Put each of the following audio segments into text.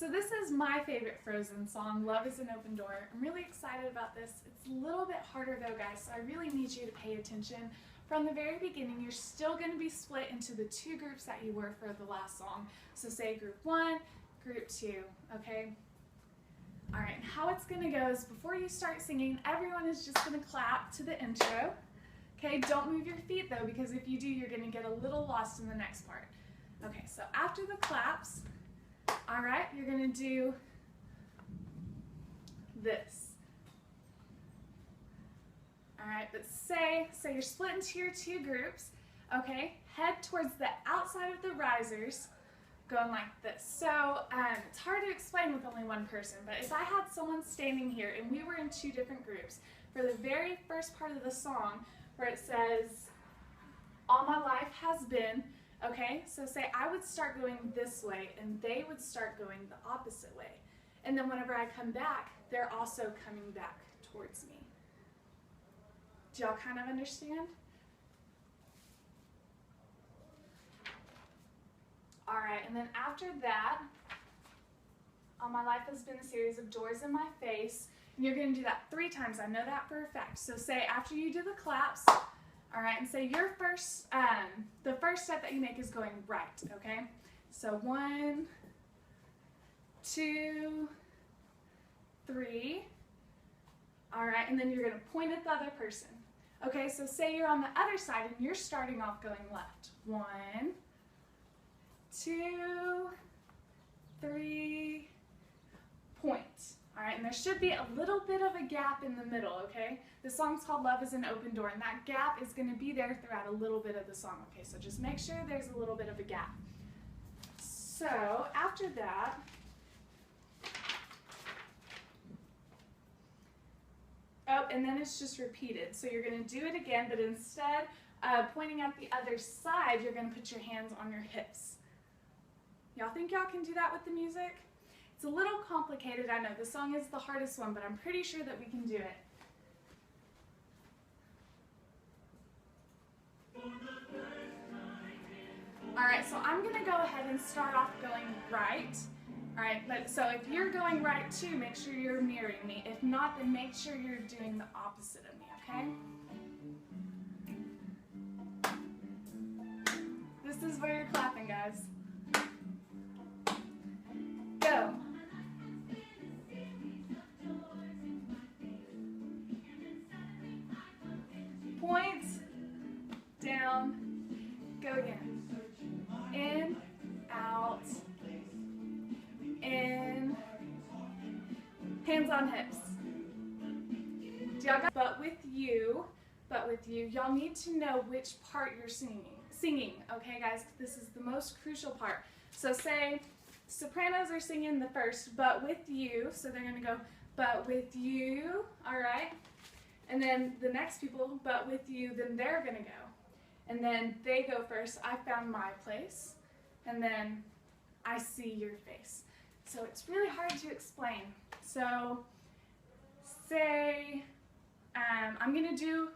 So this is my favorite Frozen song, Love is an Open Door. I'm really excited about this. It's a little bit harder though, guys, so I really need you to pay attention. From the very beginning, you're still going to be split into the two groups that you were for the last song. So say group 1, group 2, okay? All right, and how it's going to go is before you start singing, everyone is just going to clap to the intro. Okay, don't move your feet though, because if you do, you're going to get a little lost in the next part. Okay, so after the claps, all right, you're going to do this. All right, but say you're split into your two groups, okay? Head towards the outside of the risers, going like this. So it's hard to explain with only one person, but if I had someone standing here and we were in two different groups, for the very first part of the song where it says, all my life has been, okay? So say I would start going this way and they would start going the opposite way. And then whenever I come back, they're also coming back towards me. Do y'all kind of understand? All right, and then after that, all my life has been a series of doors in my face. And you're going to do that 3 times. I know that for a fact. So say after you do the claps, all right, and say your first, the first step that you make is going right, okay? So 1, 2, 3. All right, and then you're going to point at the other person. Okay, so say you're on the other side and you're starting off going left. 1, 2, 3, point. All right, and there should be a little bit of a gap in the middle, okay? The song's called Love is an Open Door, and that gap is going to be there throughout a little bit of the song, okay? So just make sure there's a little bit of a gap. So after that, oh, and then it's just repeated. So you're going to do it again, but instead of pointing at the other side, you're going to put your hands on your hips. Y'all think y'all can do that with the music? It's a little complicated, I know. The song is the hardest one, but I'm pretty sure that we can do it. All right, so I'm going to go ahead and start off going right. All right, but so if you're going right too, make sure you're mirroring me. If not, then make sure you're doing the opposite of me, okay? This is where you're clapping, guys. Go. Point, down, go again. In, out, in, hands on hips. Do y'all got, but with you, y'all need to know which part you're singing, okay guys? This is the most crucial part. So say sopranos are singing the first, but with you, so they're gonna go, but with you, all right? And then the next people, but with you, then they're gonna go. And then they go first, I found my place, and then I see your face. So it's really hard to explain. So say, I'm gonna do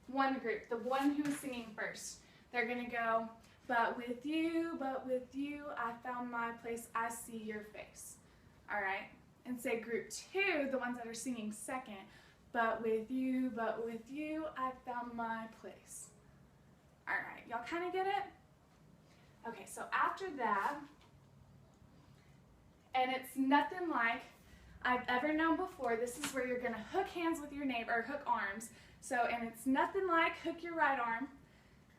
one group, the one who's singing first. They're gonna go, but with you, I found my place, I see your face. All right, and say group 2, the ones that are singing second, but with you, I found my place. All right, y'all kind of get it? Okay, so after that, and it's nothing like I've ever known before. This is where you're gonna hook hands with your neighbor, or hook arms. So, and it's nothing like hook your right arm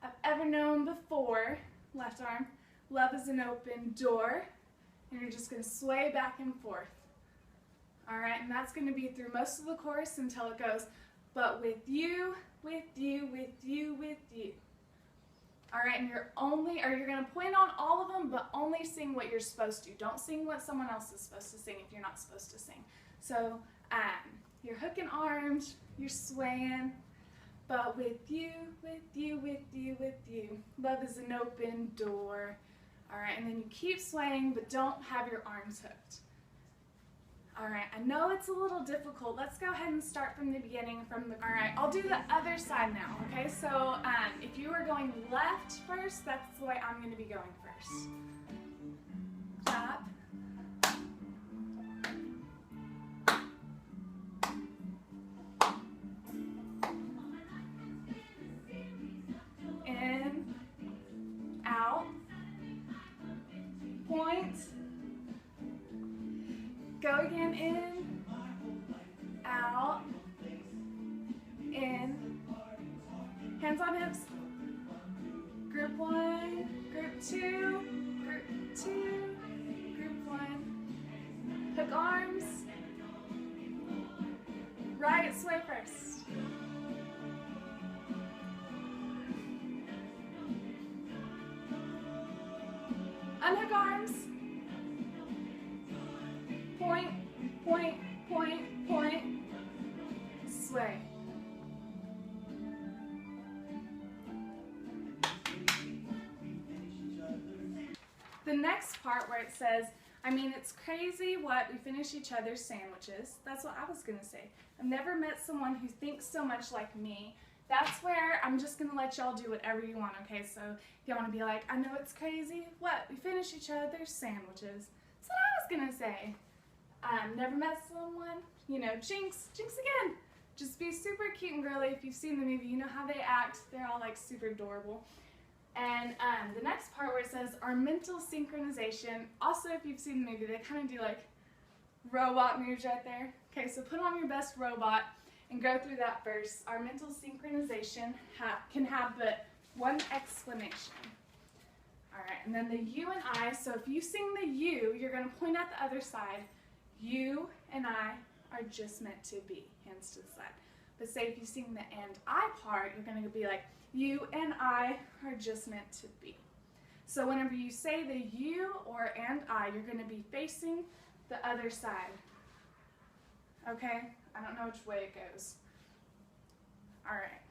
I've ever known before. Left arm, love is an open door, and you're just gonna sway back and forth. All right, and that's gonna be through most of the chorus until it goes, but with you, with you, with you, with you. All right, and you're gonna point on all of them, but only sing what you're supposed to. Don't sing what someone else is supposed to sing if you're not supposed to sing. So you're hooking arms, you're swaying, but with you, with you, with you, with you. Love is an open door. All right, and then you keep swaying, but don't have your arms hooked. All right, I know it's a little difficult. Let's go ahead and start from the beginning. All right, I'll do the other side now, okay? So if you are going left first, that's the way I'm gonna be going first. Clap, Go again, in, out, in, hands on hips. Group 1, group 2, group 2, group 1. Hook arms. Right sway first. Unhook arms. Point, point, point, point. Sway. The next part where it says, I mean, it's crazy what we finish each other's sandwiches. That's what I was going to say. I've never met someone who thinks so much like me. That's where I'm just going to let y'all do whatever you want, okay? So if y'all want to be like, I know it's crazy what we finish each other's sandwiches. That's what I was going to say. Never met someone, you know, Jinx again. Just be super cute and girly. If you've seen the movie, you know how they act. They're all like super adorable. And the next part where it says our mental synchronization, also if you've seen the movie, they kind of do like robot moves right there. Okay, so put on your best robot and go through that verse. Our mental synchronization can have but one explanation. All right, and then the you and I, so if you sing the you, you're going to point at the other side. You and I are just meant to be, hands to the side. But say if you sing the and I part, you're going to be like, you and I are just meant to be. So whenever you say the you or and I, you're going to be facing the other side. Okay? I don't know which way it goes. All right.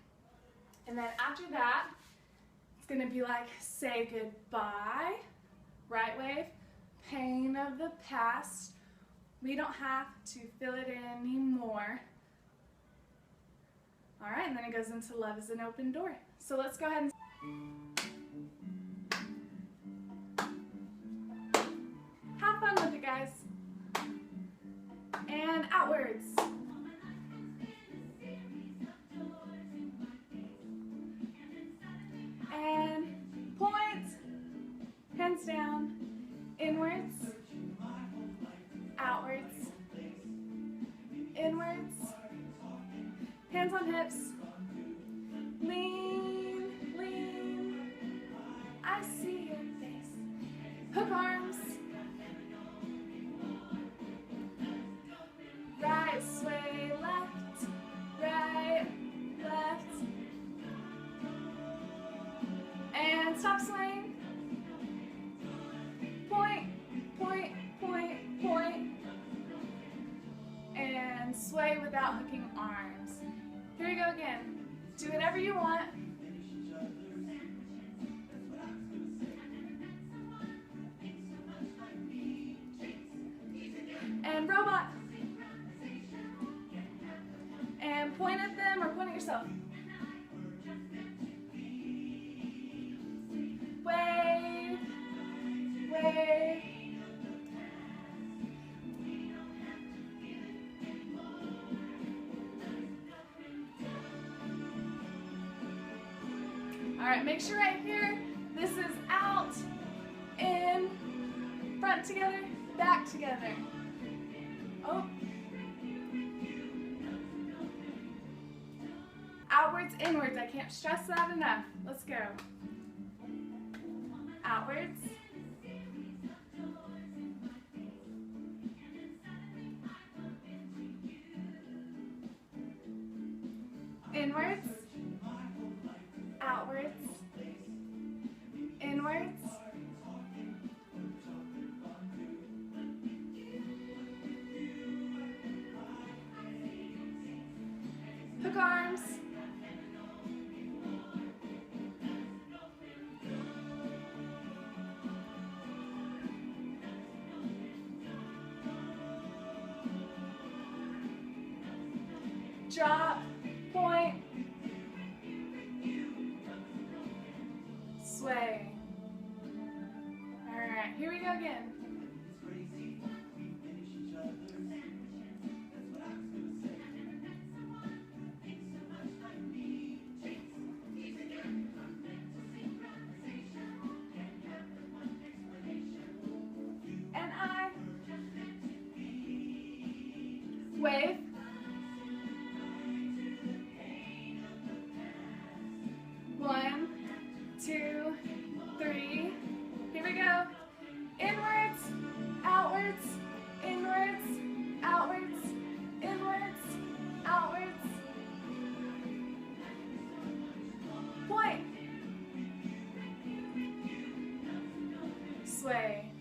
And then after that, it's going to be like, say goodbye, right wave, pain of the past. We don't have to feel it anymore. All right, and then it goes into love is an open door. So let's go ahead and have fun with it, guys. And outwards. And point, hands down, inwards, outwards, inwards, hands on hips, lean, lean, I see your face, hook arms, right sway, left, right, left, and stop swaying, point, point, point, point, and sway without hooking arms. Here we go again. Do whatever you want. And robot. And point at them or point at yourself. Wave. Wave. All right, make sure right here, this is out, in, front together, back together. Oh. Outwards, inwards. I can't stress that enough. Let's go. Outwards. Inwards. Outwards. Inwards. Hook arms. Drop, point, sway. All right, here we go again. And I, Wave. One, two, three. Here we go. Inwards, outwards, inwards, outwards, inwards, outwards. Point. Sway.